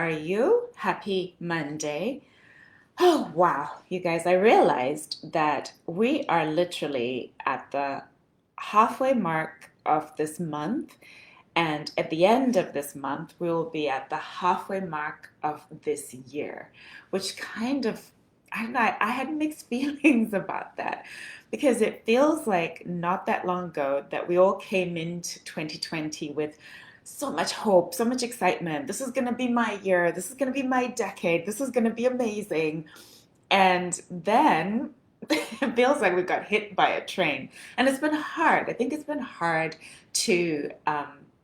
are you? Happy Monday. Oh, wow. You guys, I realized that we are literally at the halfway mark of this month. And at the end of this month, we will be at the halfway mark of this year, which kind of, I don't know, I had mixed feelings about that because it feels like not that long ago that we all came into 2020 with so much hope, so much excitement. This is going to be my year. This is going to be my decade. This is going to be amazing. And then it feels like we got hit by a train. And it's been hard. I think it's been hard to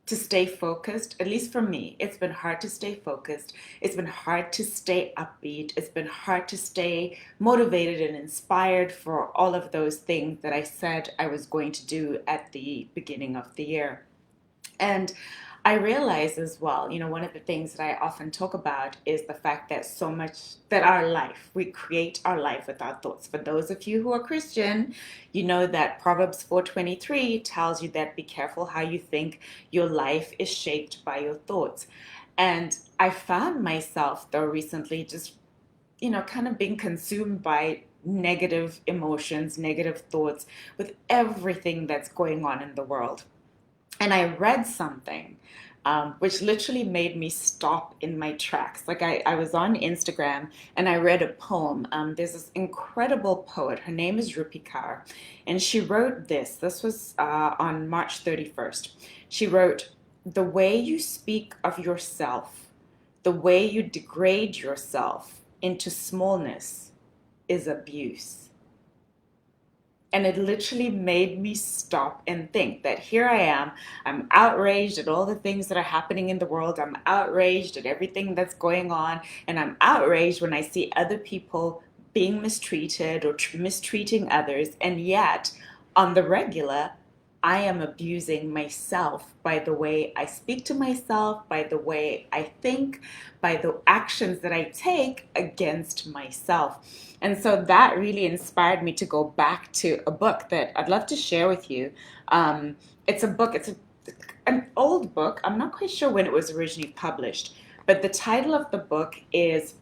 stay focused. At least for me, it's been hard to stay focused. It's been hard to stay upbeat. It's been hard to stay motivated and inspired for all of those things that I said I was going to do at the beginning of the year. And I realize as well, one of the things that I often talk about is the fact that so much that our life, we create our life with our thoughts. For those of you who are Christian, you know that Proverbs 4:23 tells you that be careful how you think, your life is shaped by your thoughts. And I found myself though recently just, kind of being consumed by negative emotions, negative thoughts with everything that's going on in the world. And I read something which literally made me stop in my tracks. Like I was on Instagram and I read a poem. There's this incredible poet. Her name is Rupi Kaur. And she wrote this. This was on March 31st. She wrote, "The way you speak of yourself, the way you degrade yourself into smallness is abuse." And it literally made me stop and think that here I am. I'm outraged at all the things that are happening in the world. I'm outraged at everything that's going on. And I'm outraged when I see other people being mistreated or mistreating others. And yet, on the regular, I am abusing myself by the way I speak to myself, by the way I think, by the actions that I take against myself. And so that really inspired me to go back to a book that I'd love to share with you. It's a book, an old book. I'm not quite sure when it was originally published, but the title of the book is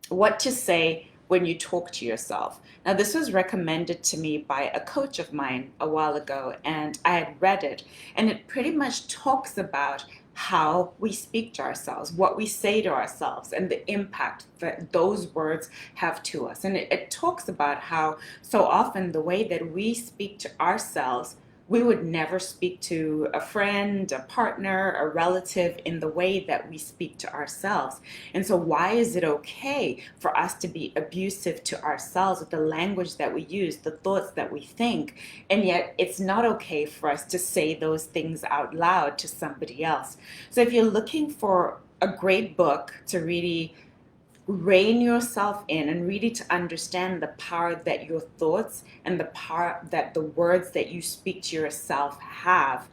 What to Say When You Talk to Yourself. Now, this was recommended to me by a coach of mine a while ago, and I had read it, and it pretty much talks about how we speak to ourselves, what we say to ourselves, and the impact that those words have to us. And it talks about how so often the way that we speak to ourselves, we would never speak to a friend, a partner, a relative in the way that we speak to ourselves. And so why is it okay for us to be abusive to ourselves with the language that we use, the thoughts that we think, and yet it's not okay for us to say those things out loud to somebody else? So if you're looking for a great book to really rein yourself in and really to understand the power that your thoughts and the power that the words that you speak to yourself have,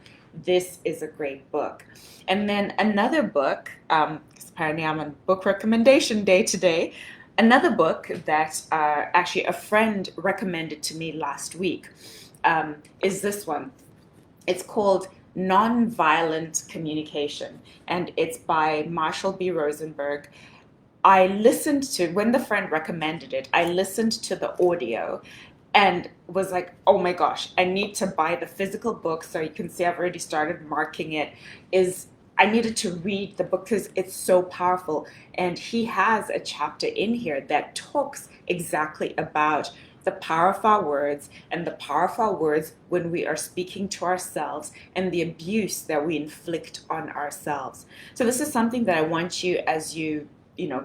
this is a great book. And then another book, 'cause apparently I'm on book recommendation day today, another book that actually a friend recommended to me last week is this one. It's called Nonviolent Communication, and it's by Marshall Rosenberg. I listened to, when the friend recommended it, I listened to the audio and was like, oh my gosh, I need to buy the physical book. So you can see I've already started marking it. I needed to read the book because it's so powerful. And he has a chapter in here that talks exactly about the power of our words and the power of our words when we are speaking to ourselves and the abuse that we inflict on ourselves. So this is something that I want you, as you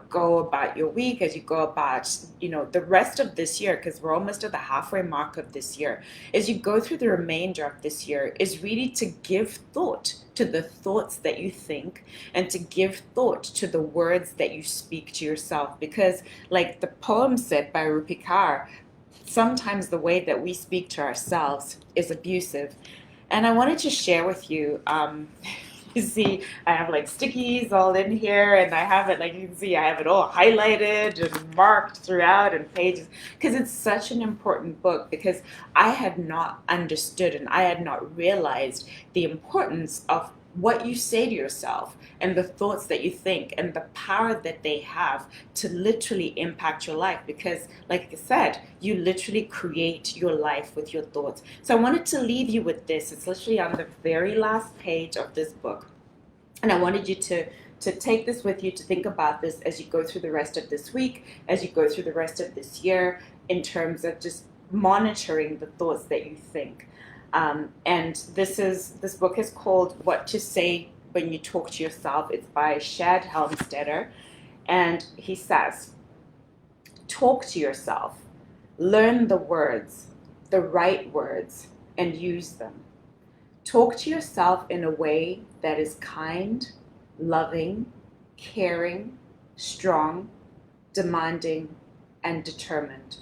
go about your week, as you go about, the rest of this year, because we're almost at the halfway mark of this year, as you go through the remainder of this year, is really to give thought to the thoughts that you think and to give thought to the words that you speak to yourself. Because like the poem said by Rupi Kaur, sometimes the way that we speak to ourselves is abusive. And I wanted to share with you, you see, I have like stickies all in here, and I have it, like you can see, I have it all highlighted and marked throughout and pages, because it's such an important book, because I had not understood and I had not realized the importance of what you say to yourself and the thoughts that you think and the power that they have to literally impact your life. Because, like I said, you literally create your life with your thoughts. So I wanted to leave you with this. It's literally on the very last page of this book. And I wanted you to take this with you, to think about this as you go through the rest of this week, as you go through the rest of this year, in terms of just monitoring the thoughts that you think. And this book is called What to Say When You Talk to Yourself. It's by Shad Helmstetter. And he says, talk to yourself, learn the words, the right words, and use them. Talk to yourself in a way that is kind, loving, caring, strong, demanding, and determined.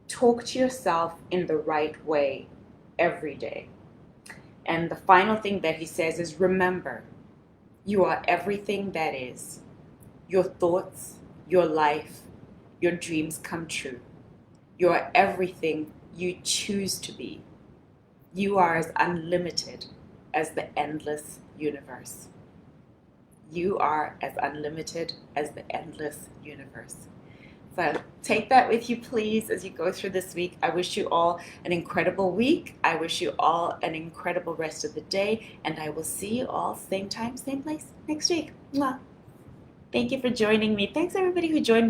Talk to yourself in the right way every day. And the final thing that he says is, remember, you are everything that is. Your thoughts, your life, your dreams come true. You are everything you choose to be. You are as unlimited as the endless universe. You are as unlimited as the endless universe. So take that with you, please, as you go through this week. I wish you all an incredible week. I wish you all an incredible rest of the day. And I will see you all same time, same place next week. Mwah. Thank you for joining me. Thanks, everybody who joined me.